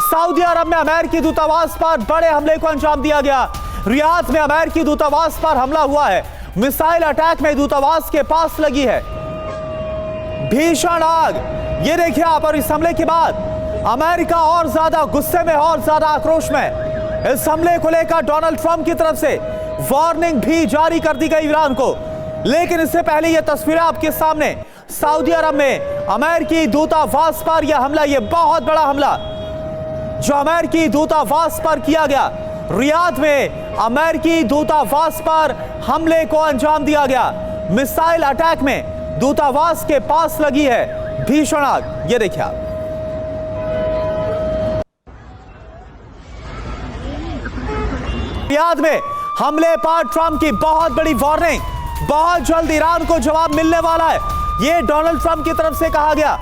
Saudi अरब में अमेरिकी दूतावास पर बड़े हमले को अंजाम दिया गया। रियाद में अमेरिकी दूतावास पर हमला हुआ है। मिसाइल अटैक में दूतावास के पास लगी है भीषण आग। ये देखिए आप, और इस हमले के बाद अमेरिका और ज्यादा गुस्से में, और ज्यादा आक्रोश में। इस हमले को लेकर डोनाल्ड ट्रंप की तरफ से वार्निंग भी जारी कर दी गई ईरान को। लेकिन इससे पहले ये तस्वीरें आपके सामने, सऊदी अरब में अमेरिकी दूतावास पर यह हमला, यह बहुत बड़ा हमला जो अमेरिकी दूतावास पर किया गया। रियाद में अमेरिकी दूतावास पर हमले को अंजाम दिया गया। मिसाइल अटैक में दूतावास के पास लगी है भीषण आग। ये देखिए आप, रियाद में हमले पर ट्रंप की बहुत बड़ी वार्निंग। बहुत जल्द ईरान को जवाब मिलने वाला है, यह डोनाल्ड ट्रंप की तरफ से कहा गया।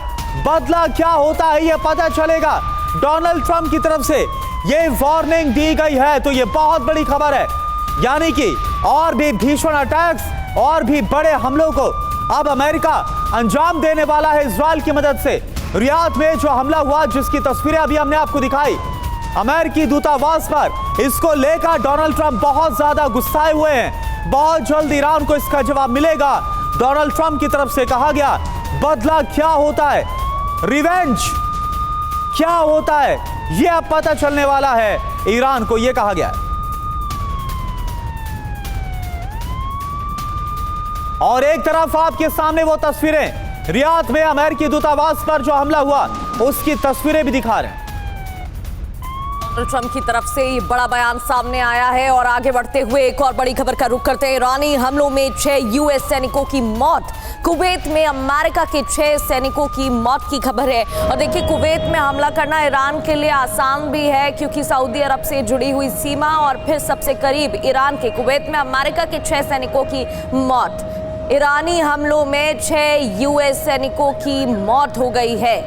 बदला क्या होता है यह पता चलेगा। डोनाल्ड ट्रंप की तरफ से यह वार्निंग दी गई है, तो यह बहुत बड़ी खबर है। यानी कि और भी भीषण अटैक्स, और भी बड़े हमलों को अब अमेरिका अंजाम देने वाला है इजराइल की मदद से। रियाद में जो हमला हुआ, जिसकी तस्वीरें अभी हमने आपको दिखाई अमेरिकी दूतावास पर, इसको लेकर डोनाल्ड ट्रंप बहुत ज्यादा गुस्साए हुए हैं। बहुत जल्द ईरान को इसका जवाब मिलेगा, डोनाल्ड ट्रंप की तरफ से कहा गया। बदला क्या होता है, रिवेंज क्या होता है, यह अब पता चलने वाला है ईरान को, यह कहा गया है। और एक तरफ आपके सामने वो तस्वीरें, रियाद में अमेरिकी दूतावास पर जो हमला हुआ उसकी तस्वीरें भी दिखा रहे हैं। डोनाल्ड ट्रंप की तरफ से बड़ा बयान सामने आया है। और आगे बढ़ते हुए एक और बड़ी खबर का रुख करते हैं। ईरानी हमलों में 6 यूएस सैनिकों की मौत। कुवैत में अमेरिका के 6 सैनिकों की मौत की खबर है। और देखिए, कुवैत में हमला करना ईरान के लिए आसान भी है, क्योंकि सऊदी अरब से जुड़ी हुई सीमा और फिर सबसे करीब ईरान के कुवैत में अमेरिका के 6 सैनिकों की मौत। ईरानी हमलों में 6 यूएस सैनिकों की मौत हो गई है।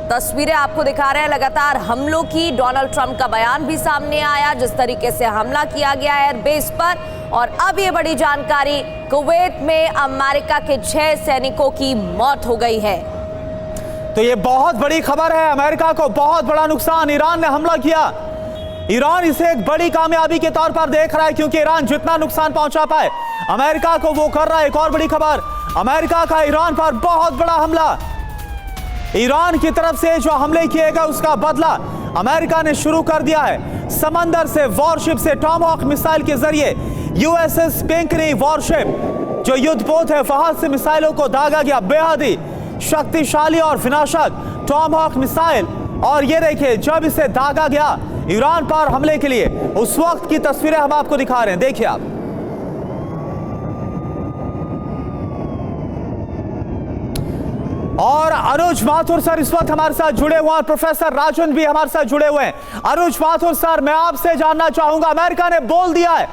तस्वीरें आपको दिखा रहे हैं लगातार हमलों की। डोनाल्ड ट्रंप का बयान भी सामने आया, जिस तरीके से हमला किया गया एयरबेस पर। और अब ये बड़ी जानकारी, कुवैत में अमेरिका के 6 सैनिकों की मौत हो गई है। तो ये बहुत बड़ी खबर है, अमेरिका को बहुत बड़ा नुकसान। ईरान ने हमला किया, ईरान इसे एक बड़ी कामयाबी के तौर पर देख रहा है, क्योंकि ईरान जितना नुकसान पहुंचा पाए अमेरिका को वो कर रहा है। एक और बड़ी खबर, अमेरिका का ईरान पर बहुत बड़ा हमला। ईरान की तरफ से जो हमले किए गए उसका बदला अमेरिका ने शुरू कर दिया है। समंदर से, वॉरशिप से, टॉमहॉक मिसाइल के जरिए यूएसएस पिंकनी वॉरशिप जो युद्धपोत है, वहां से मिसाइलों को दागा गया। बेहद ही शक्तिशाली और विनाशक टॉमहॉक मिसाइल। और ये देखिए, जब इसे दागा गया ईरान पर हमले के लिए, उस वक्त की तस्वीरें हम आपको दिखा रहे हैं। देखिए आप, और अनुज माथुर सर इस वक्त हमारे साथ जुड़े हुए हैं, प्रोफेसर राजन भी हमारे साथ जुड़े हुए हैं। अनुज माथुर सर, मैं आपसे जानना चाहूंगा, अमेरिका ने बोल दिया है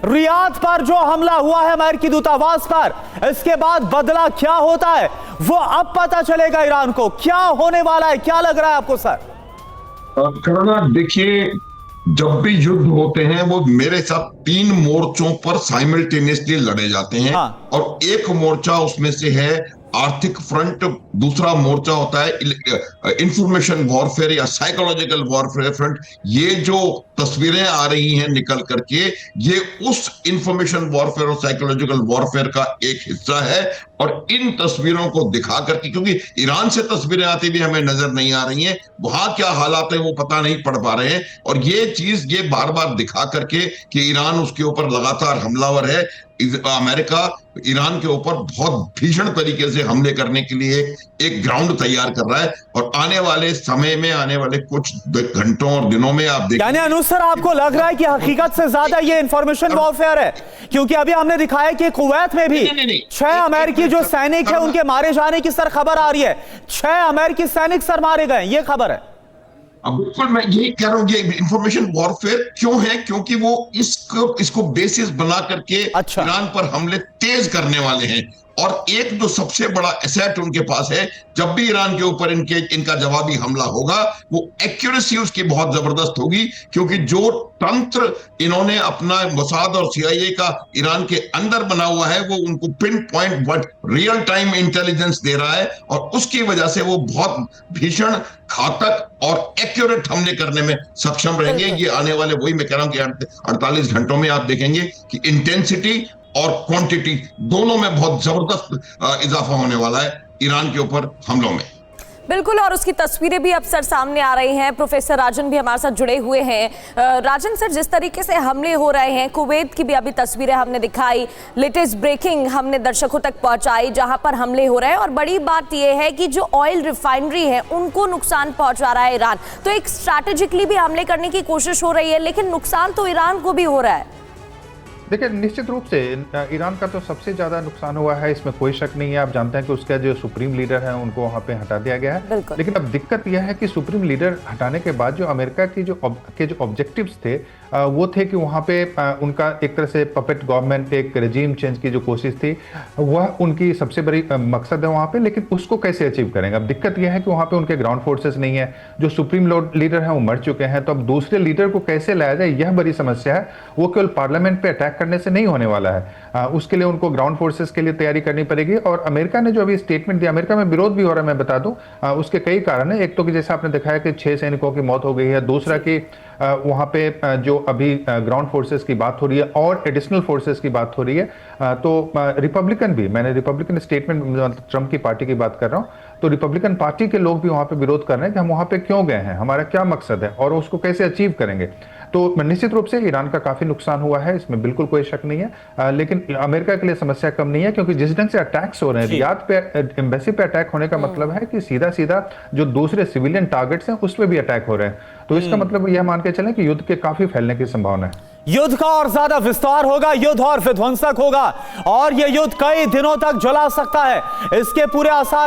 रियाद पर जो हमला हुआ है अमेरिकी दूतावास पर, इसके बाद बदला क्या होता है वो अब पता चलेगा ईरान को। क्या होने वाला है, क्या लग रहा है आपको सर? करुणा, देखिए, जब भी युद्ध होते हैं वो मेरे साथ 3 मोर्चों पर साइमल्टेनियसली लड़े जाते हैं। हाँ। और एक मोर्चा उसमें से है आर्थिक फ्रंट, दूसरा मोर्चा होता है इंफॉर्मेशन वॉरफेयर या साइकोलॉजिकल वॉरफेयर फ्रंट। ये जो तस्वीरें आ रही हैं निकल करके, ये उस इंफॉर्मेशन वॉरफेयर और साइकोलॉजिकल वॉरफेयर का एक हिस्सा है। और इन तस्वीरों को दिखा करके, क्योंकि ईरान से तस्वीरें आती भी हमें नजर नहीं आ रही हैं, वहां क्या हालात है वो पता नहीं पड़ पा रहे हैं, और ये चीज ये बार बार दिखा करके कि ईरान उसके ऊपर लगातार हमलावर है। अमेरिका ईरान के ऊपर बहुत भीषण तरीके से हमले करने के लिए एक ग्राउंड तैयार कर रहा है। और आने वाले समय में, आने वाले कुछ घंटों और दिनों में आप देखिए, यानी अनुज सर, आपको लग रहा है कि हकीकत से ज्यादा ये इंफॉर्मेशन वॉरफेयर है? क्योंकि अभी हमने दिखाया कि कुवैत में भी 6 अमेरिकी जो सैनिक है उनके मारे जाने की सर खबर आ रही है। 6 अमेरिकी सैनिक सर मारे गए, ये खबर है। बिल्कुल, मैं यही कह रहा हूँ, ये इंफॉर्मेशन वॉरफेयर क्यों है? क्योंकि वो इसको बेसिस बना करके ईरान पर हमले तेज करने वाले हैं। और एक जो सबसे बड़ा एसेट उनके पास है, जब भी ईरान के ऊपर इनका जवाबी हमला होगा, वो एक्यूरेसी उसकी बहुत जबरदस्त होगी, क्योंकि जो तंत्र इन्होंने अपना मोसाद और सीआईए का ईरान के अंदर बना हुआ है, वो उनको pinpoint real time intelligence दे रहा है, और उसकी वजह से वो बहुत भीषण, घातक और एक्यूरेट हमले करने में सक्षम रहेंगे। ये आने वाले, वही मैं कह रहा हूं कि 48 घंटों में आप देखेंगे कि इंटेंसिटी और क्वांटिटी दोनों में बहुत जबरदस्त इजाफा होने वाला है ईरान के ऊपर हमलों में। बिल्कुल, और उसकी तस्वीरें भी अब सर सामने आ रही हैं। प्रोफेसर राजन भी हमारे साथ जुड़े हुए हैं। राजन सर, जिस तरीके से हमले हो रहे हैं, कुवैत की भी अभी तस्वीरें हमने दिखाई, लेटेस्ट ब्रेकिंग हमने दर्शकों तक पहुंचाई जहां पर हमले हो रहे हैं, और बड़ी बात यह है कि जो ऑयल रिफाइनरी है उनको नुकसान पहुंचा रहा है ईरान। तो एक स्ट्रैटेजिकली भी हमले करने की कोशिश हो रही है, लेकिन नुकसान तो ईरान को भी हो रहा है। देखिए, निश्चित रूप से ईरान का तो सबसे ज़्यादा नुकसान हुआ है, इसमें कोई शक नहीं है। आप जानते हैं कि उसका जो सुप्रीम लीडर है उनको वहाँ पे हटा दिया गया है। लेकिन अब दिक्कत यह है कि सुप्रीम लीडर हटाने के बाद जो अमेरिका की जो ऑब्जेक्टिव्स थे वो थे कि वहाँ पे उनका एक तरह से पपेट गवर्नमेंट, एक रेजिम चेंज की जो कोशिश थी, वह उनकी सबसे बड़ी मकसद है वहाँ पे। लेकिन उसको कैसे अचीव करेंगे? अब दिक्कत यह है कि वहाँ पे उनके ग्राउंड फोर्सेस नहीं है, जो सुप्रीम लीडर है वो मर चुके हैं, तो अब दूसरे लीडर को कैसे लाया जाए, यह बड़ी समस्या है। वो केवल पार्लियामेंट पे अटैक करने से नहीं होने वाला है, उसके लिए उनको ग्राउंड फोर्सेस के लिए तैयारी करनी पड़ेगी। और अमेरिका ने जो अभी स्टेटमेंट दिया, अमेरिका में विरोध भी हो रहा है, मैं बता दूं, उसके कई कारण है। एक तो कि जैसे आपने दिखाया कि 6 सैनिकों की मौत हो गई है, दूसरा कि वहाँ पे जो अभी ग्राउंड फोर्सेस की बात हो रही है और एडिशनल फोर्सेस की बात हो रही है, तो रिपब्लिकन भी, मैंने रिपब्लिकन स्टेटमेंट, ट्रंप की पार्टी की बात कर रहा हूँ, तो रिपब्लिकन पार्टी के लोग भी वहाँ पे विरोध कर रहे हैं कि हम वहाँ पे क्यों गए हैं, हमारा क्या मकसद है और उसको कैसे अचीव करेंगे। तो निश्चित रूप से ईरान का काफी नुकसान हुआ है, इसमें बिल्कुल कोई शक नहीं है। लेकिन अमेरिका के लिए समस्या कम नहीं है, क्योंकि जिस ढंग से अटैक्स हो रहे हैं, रियाद पे एम्बेसी पे अटैक होने का मतलब है कि सीधा सीधा जो दूसरे सिविलियन टारगेट्स हैं उस पर भी अटैक हो रहे हैं। तो इसका मतलब यह मान के चलें कि युद्ध के काफी फैलने की संभावना है। युद्ध का और ज्यादा विस्तार होगा, युद्ध और विध्वंसक होगा, और यह युद्ध कई दिनों तक जला सकता है, इसके पूरे आसार हैं।